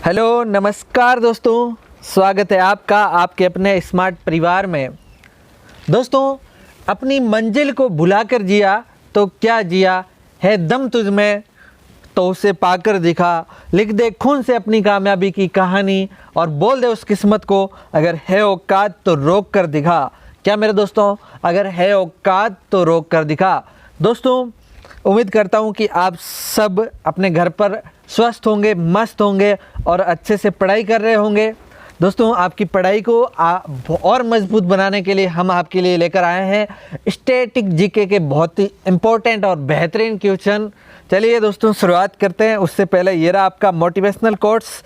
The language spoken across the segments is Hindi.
हेलो नमस्कार दोस्तों, स्वागत है आपका आपके अपने स्मार्ट परिवार में। दोस्तों, अपनी मंजिल को भुलाकर जिया तो क्या जिया, है दम तुझ में तो उसे पाकर दिखा। लिख दे खून से अपनी कामयाबी की कहानी और बोल दे उस किस्मत को, अगर है औकात तो रोक कर दिखा। क्या मेरे दोस्तों, अगर है औकात तो रोक कर दिखा। दोस्तों, उम्मीद करता हूँ कि आप सब अपने घर पर स्वस्थ होंगे, मस्त होंगे और अच्छे से पढ़ाई कर रहे होंगे। दोस्तों, आपकी पढ़ाई को और मजबूत बनाने के लिए हम आपके लिए लेकर आए हैं स्टैटिक जीके के बहुत ही इम्पोर्टेंट और बेहतरीन क्वेश्चन। चलिए दोस्तों, शुरुआत करते हैं। उससे पहले ये रहा आपका मोटिवेशनल कोट्स।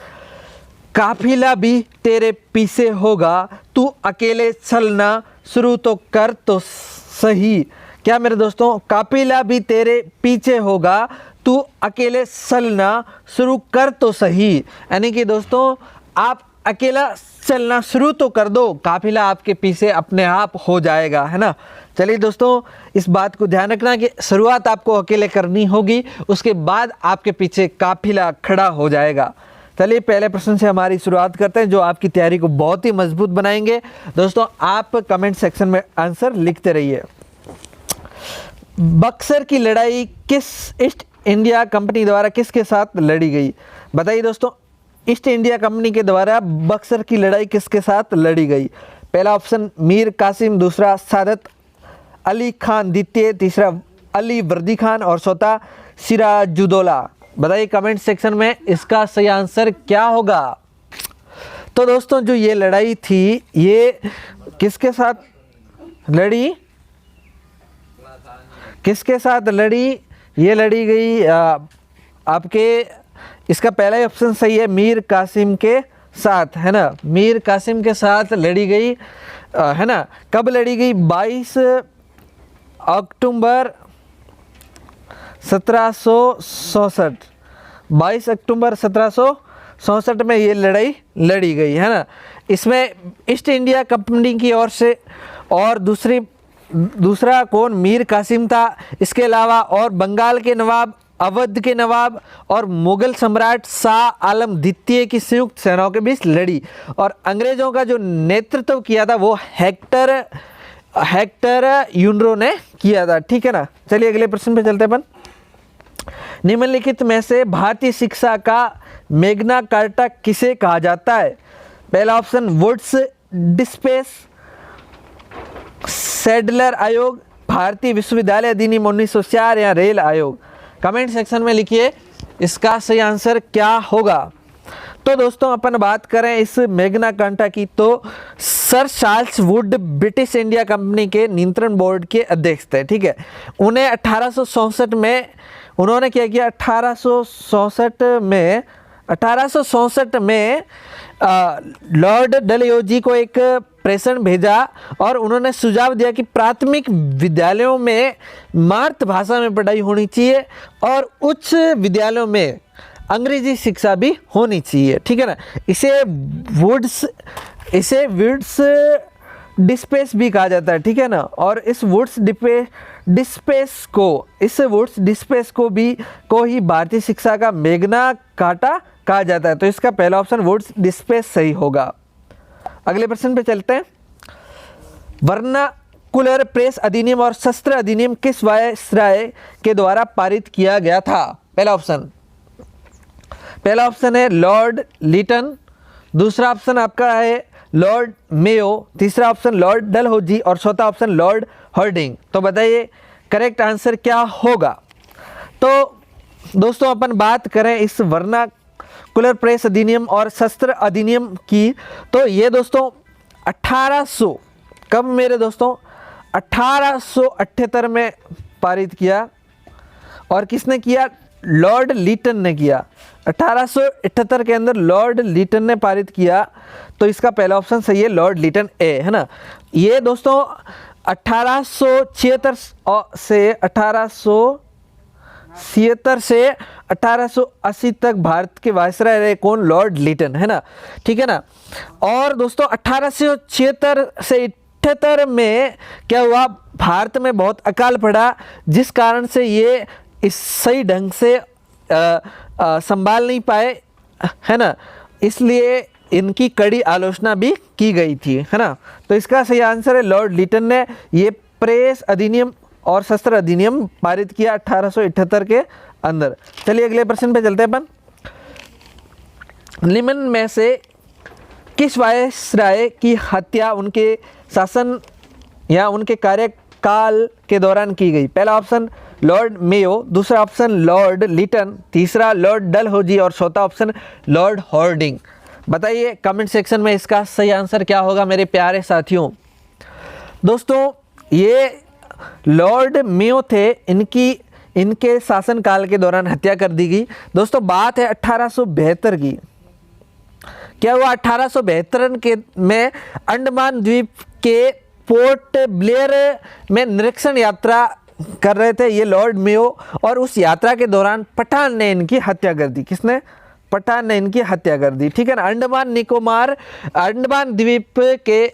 काफिला भी तेरे पीछे होगा, तू अकेले चलना शुरू तो कर तो सही। क्या मेरे दोस्तों, काफिला भी तेरे पीछे होगा, तू अकेले चलना शुरू कर तो सही। यानी कि दोस्तों, आप अकेला चलना शुरू तो कर दो, काफिला आपके पीछे अपने आप हो जाएगा, है ना। चलिए दोस्तों, इस बात को ध्यान रखना कि शुरुआत आपको अकेले करनी होगी, उसके बाद आपके पीछे काफिला खड़ा हो जाएगा। चलिए पहले प्रश्न से हमारी शुरुआत करते हैं, जो आपकी तैयारी को बहुत ही मजबूत बनाएंगे। दोस्तों, आप कमेंट सेक्शन में आंसर लिखते रहिए। बक्सर की लड़ाई किस ईस्ट इंडिया कंपनी द्वारा किसके साथ लड़ी गई? बताइए दोस्तों, ईस्ट इंडिया कंपनी के द्वारा बक्सर की लड़ाई किसके साथ लड़ी गई? पहला ऑप्शन मीर कासिम, दूसरा सादत अली खान द्वितीय, तीसरा अली वर्दी खान और चौथा सिराजुद्दौला। बताइए कमेंट सेक्शन में इसका सही आंसर क्या होगा। तो दोस्तों, जो ये लड़ाई थी ये किसके साथ लड़ी, किसके साथ लड़ी? ये लड़ी गई आपके, इसका पहला ही ऑप्शन सही है, मीर कासिम के साथ, है ना। मीर कासिम के साथ लड़ी गई, है ना। कब लड़ी गई? 22 अक्टूबर 1764। 22 अक्टूबर 1764 में ये लड़ाई लड़ी गई, है ना। इसमें ईस्ट इंडिया कंपनी की ओर से और दूसरा कौन? मीर कासिम था। इसके अलावा और बंगाल के नवाब, अवध के नवाब और मुगल सम्राट शाह आलम द्वितीय की संयुक्त सेनाओं के बीच लड़ी और अंग्रेजों का जो नेतृत्व किया था वो हेक्टर यूनरो ने किया था, ठीक है ना। चलिए अगले प्रश्न पे चलते हैं अपन। निम्नलिखित में से भारतीय शिक्षा का मैग्ना कार्टा किसे कहा जाता है? पहला ऑप्शन वुड्स डिस्पेस, सैडलर आयोग, भारतीय विश्वविद्यालय अधिनियम 1904 या रेल आयोग। कमेंट सेक्शन में लिखिए इसका सही आंसर क्या होगा। तो दोस्तों, अपन बात करें इस मैग्ना कार्टा की, तो sir Charles Wood British India company के नियंत्रण बोर्ड के अध्यक्ष थे, ठीक है। उन्हें 1864 में उन्होंने क्या किया? 1864 में लॉर्ड डलहौजी को एक प्रेषण भेजा और उन्होंने सुझाव दिया कि प्राथमिक विद्यालयों में मातृभाषा में पढ़ाई होनी चाहिए और उच्च विद्यालयों में अंग्रेजी शिक्षा भी होनी चाहिए, ठीक है ना। इसे वुड्स डिस्पेस भी कहा जाता है, ठीक है ना। और इस वुड्स डिस्पेस को ही भारतीय शिक्षा का मैग्ना कार्टा कहा जाता है। तो इसका पहला ऑप्शन वुड्स डिस्पेस सही होगा। अगले प्रश्न पे चलते हैं। वर्नाकुलर प्रेस अधिनियम और शस्त्र अधिनियम किस वायसराय के द्वारा पारित किया गया था? पहला ऑप्शन है लॉर्ड लिटन, दूसरा ऑप्शन आपका है लॉर्ड मेयो, तीसरा ऑप्शन लॉर्ड डलहौजी और चौथा ऑप्शन लॉर्ड हार्डिंग। तो बताइए करेक्ट आंसर क्या होगा। तो दोस्तों, अपन बात करें इस वर्नाकुलर प्रेस अधिनियम और शस्त्र अधिनियम की, तो ये दोस्तों 1800 कब मेरे दोस्तों? 1878 में पारित किया। और किसने किया? लॉर्ड लिटन ने किया। 1878 के अंदर लॉर्ड लिटन ने पारित किया। तो इसका पहला ऑप्शन सही है, लॉर्ड लिटन ए, है ना। ये दोस्तों 1876 से 1880 तक भारत के वायसराय रहे कौन? लॉर्ड लिटन, है ना, ठीक है ना। और दोस्तों 1876 से 78 में क्या हुआ? भारत में बहुत अकाल पड़ा, जिस कारण से ये इस सही ढंग से संभाल नहीं पाए, है ना। इसलिए इनकी कड़ी आलोचना भी की गई थी, है ना। तो इसका सही आंसर है लॉर्ड लिटन ने ये प्रेस अधिनियम और शस्त्र अधिनियम पारित किया 1878 के अंदर। चलिए अगले प्रश्न पे चलते हैं अपन। निम्न में से किस वायसराय की हत्या उनके शासन या उनके कार्यकाल के दौरान की गई? पहला ऑप्शन लॉर्ड मेयो, दूसरा ऑप्शन लॉर्ड लिटन, तीसरा लॉर्ड डलहौजी और चौथा ऑप्शन लॉर्ड हॉर्डिंग। बताइए कमेंट सेक्शन में इसका सही आंसर क्या होगा मेरे प्यारे साथियों। दोस्तों ये लॉर्ड मेयो थे, इनके शासनकाल के दौरान हत्या कर दी गई। दोस्तों बात है 1872 की। क्या हुआ 1872 के में अंडमान द्वीप के पोर्ट ब्लेयर में निरीक्षण यात्रा कर रहे थे ये लॉर्ड मेयो, और उस यात्रा के दौरान पठान ने इनकी हत्या कर दी। किसने? पठान ने इनकी हत्या कर दी, ठीक है ना। अंडमान द्वीप के,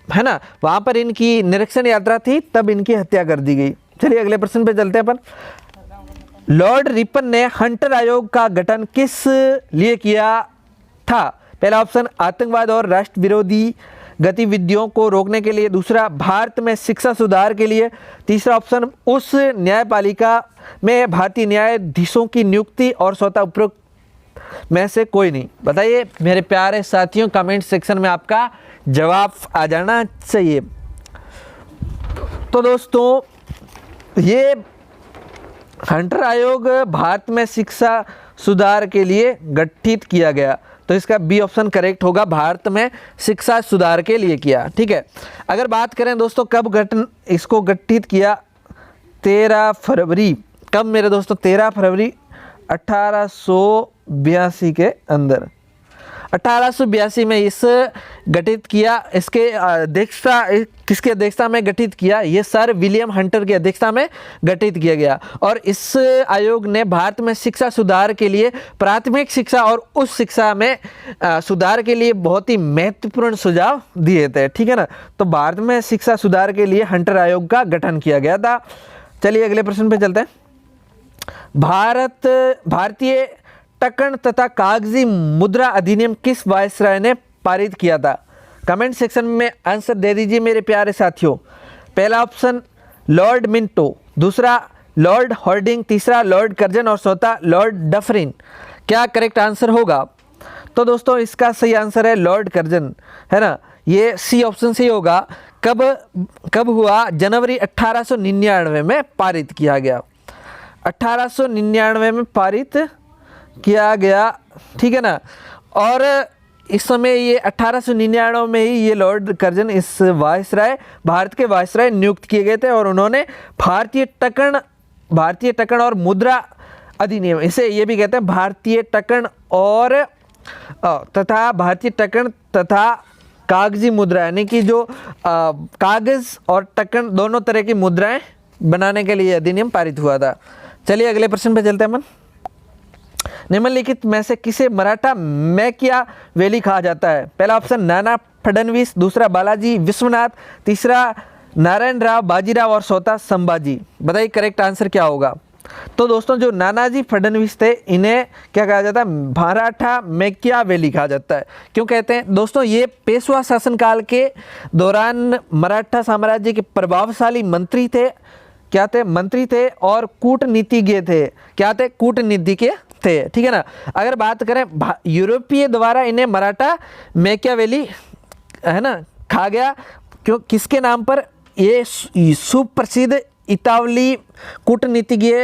है ना, वहां पर इनकी निरीक्षण यात्रा थी, तब इनकी हत्या कर दी गई। चलिए अगले प्रश्न पे चलते हैं अपन। लॉर्ड रिपन ने हंटर आयोग का गठन किस लिए किया था? पहला ऑप्शन आतंकवाद और राष्ट्र विरोधी गतिविधियों को रोकने के लिए, दूसरा भारत में शिक्षा सुधार के लिए, तीसरा ऑप्शन उस न्यायपालिका में भारतीय न्यायाधीशों की नियुक्ति और चौथा उपरोक्त में से कोई नहीं। बताइए मेरे प्यारे साथियों, कमेंट सेक्शन में आपका जवाब आ जाना चाहिए। तो दोस्तों ये हंटर आयोग भारत में शिक्षा सुधार के लिए गठित किया गया, तो इसका बी ऑप्शन करेक्ट होगा, भारत में शिक्षा सुधार के लिए किया, ठीक है। अगर बात करें दोस्तों कब इसको गठित किया, 13 फरवरी, कब मेरे दोस्तों? 13 फरवरी 1882 के अंदर। 1882 में इस गठित किया। इसके अध्यक्षता किसके अध्यक्षता में गठित किया? ये सर विलियम हंटर की अध्यक्षता में गठित किया गया। और इस आयोग ने भारत में शिक्षा सुधार के लिए, प्राथमिक शिक्षा और उच्च शिक्षा में सुधार के लिए बहुत ही महत्वपूर्ण सुझाव दिए थे, ठीक है ना। तो भारत में शिक्षा सुधार के लिए हंटर आयोग का गठन किया गया था। चलिए अगले प्रश्न पे चलते हैं। भारतीय टकन तथा कागजी मुद्रा अधिनियम किस वायसराय ने पारित किया था? कमेंट सेक्शन में आंसर दे दीजिए मेरे प्यारे साथियों। पहला ऑप्शन लॉर्ड मिंटो, दूसरा लॉर्ड हॉर्डिंग, तीसरा लॉर्ड कर्जन और चौथा लॉर्ड डफरिन। क्या करेक्ट आंसर होगा? तो दोस्तों इसका सही आंसर है लॉर्ड कर्जन, है ना। ये सी ऑप्शन सही होगा। कब हुआ? जनवरी 1899 में पारित किया गया। 1899 में पारित किया गया, ठीक है ना। और इस समय ये 1899 में ही ये लॉर्ड कर्जन इस वायसराय, भारत के वायसराय नियुक्त किए गए थे, और उन्होंने भारतीय टकन और मुद्रा अधिनियम, इसे ये भी कहते हैं भारतीय टकन और भारतीय टकन तथा कागजी मुद्रा, यानी कि जो कागज और टकन दोनों तरह की मुद्राएं बनाने के लिए अधिनियम पारित हुआ था। चलिए अगले प्रश्न पे चलते हैं अपन। निम्नलिखित में से किसे मराठा मैकियावेली कहा जाता है? पहला ऑप्शन नाना फडणवीस, दूसरा बालाजी विश्वनाथ, तीसरा नारायण राव बाजीराव और चौथा संभाजी। बताइए करेक्ट आंसर क्या होगा? तो दोस्तों जो नानाजी फडणवीस थे, इन्हें क्या कहा जाता है? मराठा मैकियावेली कहा जाता है। क्यों कहते हैं दोस्तों? ये पेशवा शासनकाल के दौरान मराठा साम्राज्य के प्रभावशाली मंत्री थे। क्या थे? मंत्री थे और कूटनीतिज्ञ थे। क्या थे? कूटनीतिज्ञ थे, ठीक है ना। अगर बात करें यूरोपीय द्वारा इन्हें मराठा मैकियावेली, है ना, कहा गया। क्यों? किसके नाम पर? ये सुप्रसिद्ध इतावली कूटनीतिज्ञ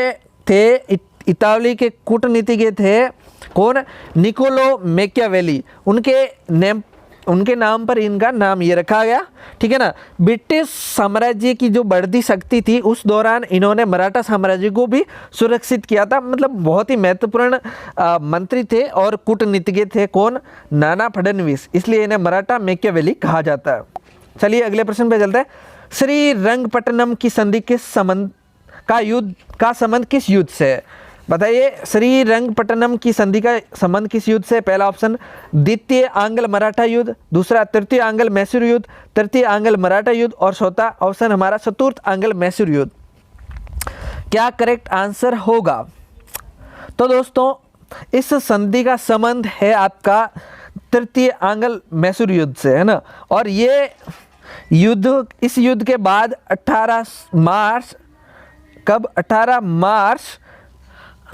थे। इतावली के कूटनीतिज्ञ थे कौन? Niccolo Machiavelli. उनके नाम पर इनका नाम ये रखा गया, ठीक है ना। ब्रिटिश साम्राज्य की जो बढ़ती शक्ति थी उस दौरान इन्होंने मराठा साम्राज्य को भी सुरक्षित किया था। मतलब बहुत ही महत्वपूर्ण मंत्री थे और कूटनीतिज्ञ थे। कौन? नाना फडणवीस। इसलिए इन्हें मराठा मैकियावेली कहा जाता है। चलिए अगले प्रश्न पे चलते हैं। श्रीरंगपट्टनम की संधि का संबंध किस युद्ध से है? बताइए श्रीरंगपट्टनम की संधि का संबंध किस युद्ध से? पहला ऑप्शन द्वितीय आंग्ल मराठा युद्ध, दूसरा तृतीय आंग्ल मैसूर युद्ध, तृतीय आंग्ल मराठा युद्ध और चौथा ऑप्शन हमारा चतुर्थ आंग्ल मैसूर युद्ध। क्या करेक्ट आंसर होगा? तो दोस्तों इस संधि का संबंध है आपका तृतीय आंग्ल मैसूर युद्ध से, है ना। और ये युद्ध, इस युद्ध के बाद 18 मार्च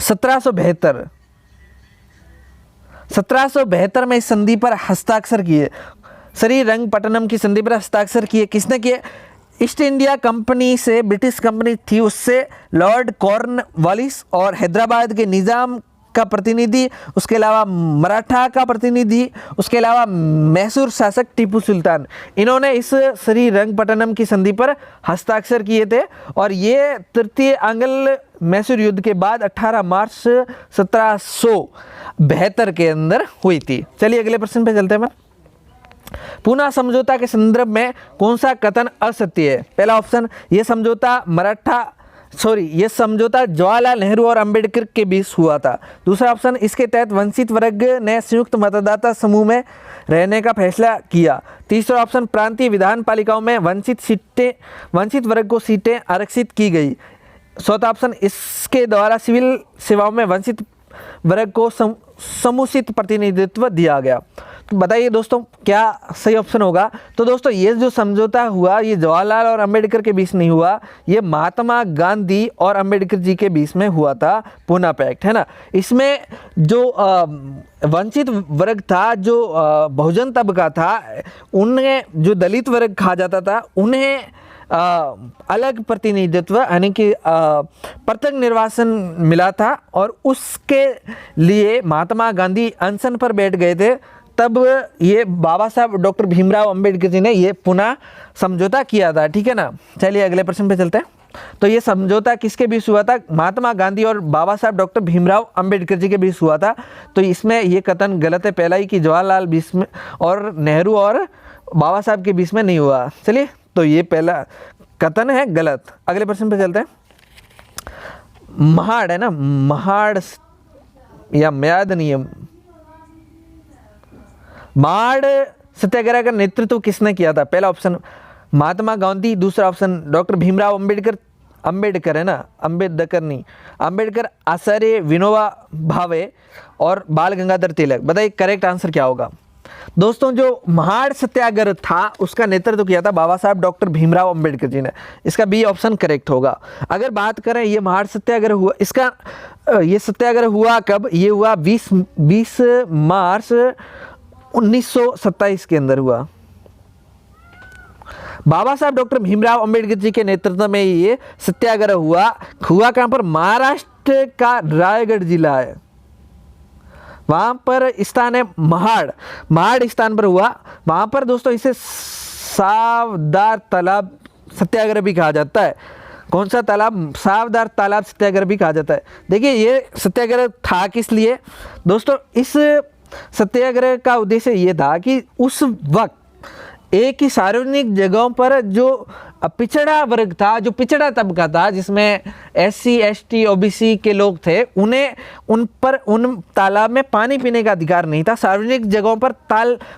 1772 में इस संधि पर हस्ताक्षर किए। श्रीरंगपट्टनम की संधि पर हस्ताक्षर किए। किसने किए? ईस्ट इंडिया कंपनी से, ब्रिटिश कंपनी थी, उससे लॉर्ड कॉर्नवालिस और हैदराबाद के निज़ाम का प्रतिनिधि, उसके अलावा मराठा का प्रतिनिधि, उसके अलावा मैसूर शासक टीपू सुल्तान, इन्होंने इस श्रीरंगपट्टनम की संधि पर हस्ताक्षर किए थे। और ये तृतीय आंग्ल मैसूर युद्ध के बाद 18 मार्च 1772 के अंदर हुई थी। चलिए अगले प्रश्न पे चलते हैं। पुनः समझौता के संदर्भ में कौन सा कथन असत्य है? पहला ऑप्शन, ये समझौता जवाहरलाल नेहरू और अंबेडकर के बीच हुआ था। दूसरा ऑप्शन, इसके तहत वंचित वर्ग ने संयुक्त मतदाता समूह में रहने का फैसला किया। तीसरा ऑप्शन, प्रांतीय विधान पालिकाओं में वंचित वर्ग को सीटें आरक्षित की गई। चौथा ऑप्शन, इसके द्वारा सिविल सेवाओं में वंचित वर्ग को समुचित प्रतिनिधित्व दिया गया। तो बताइए दोस्तों क्या सही ऑप्शन होगा? तो दोस्तों ये जो समझौता हुआ ये जवाहरलाल और अंबेडकर के बीच नहीं हुआ, ये महात्मा गांधी और अंबेडकर जी के बीच में हुआ था, पूना पैक्ट, है ना। इसमें जो वंचित वर्ग था, जो बहुजन तबका था, उन्हें, जो दलित वर्ग कहा जाता था, उन्हें अलग प्रतिनिधित्व यानी कि पृथक निर्वाचन मिला था। और उसके लिए महात्मा गांधी अनशन पर बैठ गए थे। तब ये बाबा साहब डॉक्टर भीमराव अंबेडकर जी ने ये पुनः समझौता किया था, ठीक है ना। चलिए अगले प्रश्न पे चलते हैं। तो ये समझौता किसके बीच हुआ था? महात्मा गांधी और बाबा साहब डॉक्टर भीमराव अंबेडकर जी के बीच हुआ था। तो इसमें ये कथन गलत है, पहला ही, कि जवाहरलाल बीच में और नेहरू और बाबा साहब के बीच में नहीं हुआ। चलिए, तो ये पहला कथन है गलत। अगले प्रश्न पे चलते हैं। महाड़ है ना, महाड़ या म्याद नियम, महाड़ सत्याग्रह का नेतृत्व किसने किया था? पहला ऑप्शन महात्मा गांधी, दूसरा ऑप्शन डॉक्टर भीमराव अंबेडकर है ना, अंबेडकर, आचार्य विनोबा भावे और बाल गंगाधर तिलक। बताइए करेक्ट आंसर क्या होगा? दोस्तों जो महाड़ सत्याग्रह था उसका नेतृत्व किया था बाबा साहब डॉक्टर भीमराव अंबेडकर जी ने। इसका बी ऑप्शन करेक्ट होगा। अगर बात करें ये महाड़ सत्याग्रह हुआ, ये सत्याग्रह हुआ कब? ये हुआ 20 मार्च 1927 के अंदर हुआ। बाबा साहब डॉक्टर भीमराव अंबेडकर जी के नेतृत्व में ये सत्याग्रह हुआ कहां पर? महाराष्ट्र का रायगढ़ जिला है, वहां पर स्थान है महाड़ स्थान पर हुआ। वहां पर दोस्तों इसे सावदार तालाब सत्याग्रह भी कहा जाता है। कौन सा तालाब? सावदार तालाब सत्याग्रह भी कहा जाता है। देखिए ये सत्याग्रह था किस लिए दोस्तों? इस सत्याग्रह का उद्देश्य ये था कि उस वक्त एक ही सार्वजनिक जगहों पर जो पिछड़ा वर्ग था, जो पिछड़ा तबका था, जिसमें SC ST OBC के लोग थे, उन तालाब में पानी पीने का अधिकार नहीं था, सार्वजनिक जगहों पर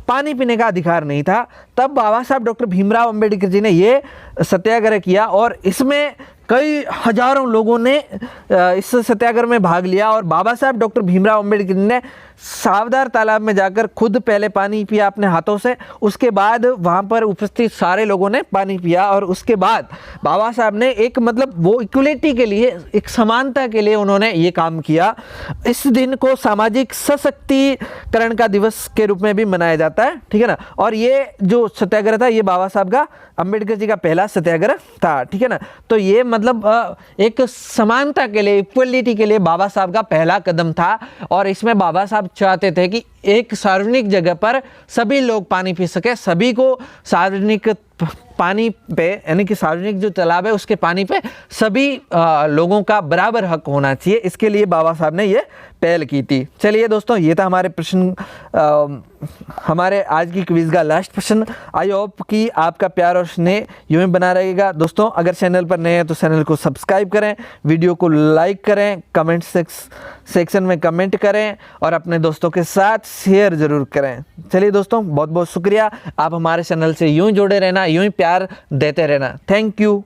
पानी पीने का अधिकार नहीं था। तब बाबा साहब डॉक्टर भीमराव अंबेडकर जी ने ये सत्याग्रह किया और इसमें कई हजारों लोगों ने इस सत्याग्रह में भाग लिया। और बाबा साहब डॉक्टर भीमराव अंबेडकर ने सावदार तालाब में जाकर खुद पहले पानी पिया अपने हाथों से, उसके बाद वहाँ पर उपस्थित सारे लोगों ने पानी पिया। और उसके बाद बाबा साहब ने एक मतलब वो इक्वलिटी के लिए, एक समानता के लिए उन्होंने ये काम किया। इस दिन को सामाजिक सशक्तिकरण का दिवस के रूप में भी मनाया जाता है, ठीक है ना। और ये जो सत्याग्रह था ये बाबा साहब का, अंबेडकर जी का पहला सत्याग्रह था, ठीक है ना। तो ये मतलब एक समानता के लिए, इक्वलिटी के लिए बाबा साहब का पहला कदम था। और इसमें बाबा साहब चाहते थे कि एक सार्वजनिक जगह पर सभी लोग पानी पी सके, सभी को सार्वजनिक पानी पे, यानी कि सार्वजनिक जो तालाब है उसके पानी पे सभी लोगों का बराबर हक होना चाहिए। इसके लिए बाबा साहब ने ये पहल की थी। चलिए दोस्तों, ये था हमारे प्रश्न, हमारे आज की क्विज का लास्ट प्रश्न। आई होप कि आपका प्यार और स्नेह यूं ही बना रहेगा। दोस्तों अगर चैनल पर नए हैं तो चैनल को सब्सक्राइब करें, वीडियो को लाइक करें, कमेंट सेक्शन में कमेंट करें और अपने दोस्तों के साथ शेयर ज़रूर करें। चलिए दोस्तों, बहुत बहुत शुक्रिया। आप हमारे चैनल से यूं जुड़े रहना, यूं ही प्यार देते रहना। Thank you.